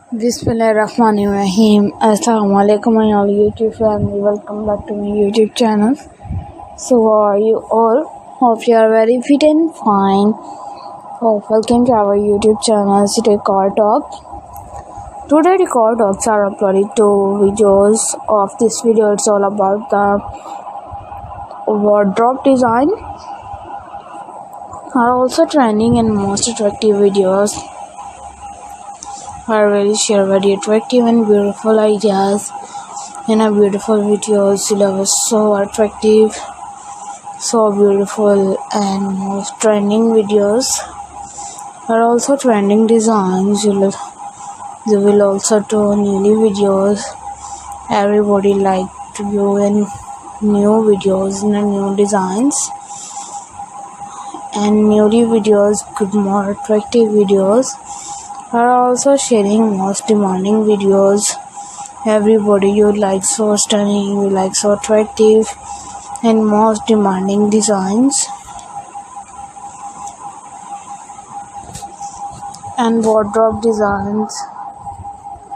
Bismillahirrahmanirrahim. Assalamualaikum my all YouTube family. Welcome back to my YouTube channel. So how are you all? Hope you are very fit and fine. Welcome to our YouTube channel Decortalk. Today Decortalks are uploaded two videos. Of this video it's all about the wardrobe design are also trending and most attractive videos. I really share very attractive and beautiful ideas in a beautiful videos. You love so attractive, so beautiful and most trending videos are also trending designs. You will also do newly videos. Everybody like to view in new videos and new designs and newly videos. Good more attractive videos are also sharing most demanding videos. Everybody you like so stunning, you like so attractive and most demanding designs and wardrobe designs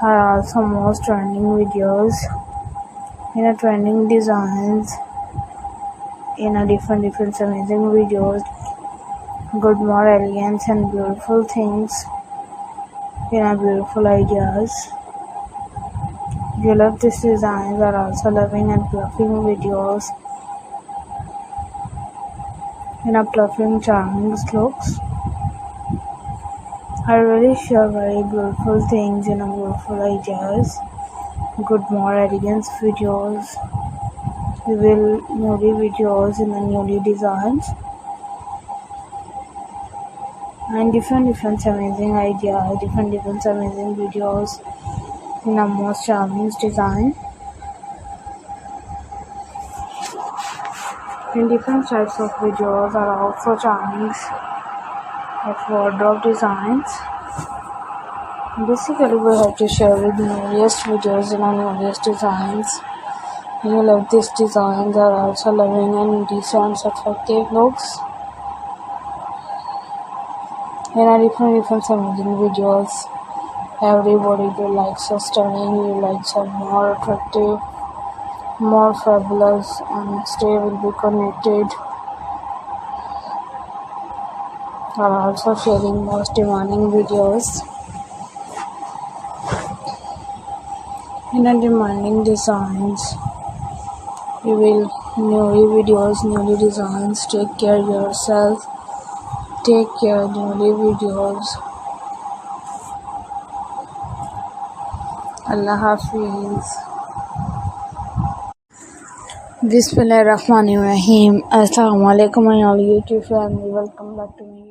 are also most trending videos in a trending designs in a different amazing videos. Good more elegance and beautiful things in a beautiful ideas. You love these designs are also loving and fluffing videos in a fluffing charming looks. I really share very beautiful things in a beautiful ideas. Good more elegance videos. We will newly videos in the newly designs and different amazing ideas, different amazing videos in a most charming design and different types of videos are also charming of wardrobe designs. Basically we have to share with newest videos in our newest designs. You love these designs are also loving and decent attractive looks in a different amazing videos. Everybody you like so stunning, you like so more attractive, more fabulous and stay will be connected are also sharing most demanding videos in a demanding designs. You will newly videos, newly designs. Take care yourself. Take care newly videos. Allah Hafiz. Bismillahirrahmanirrahim. Assalamualaikum my all YouTube family. Welcome back to me.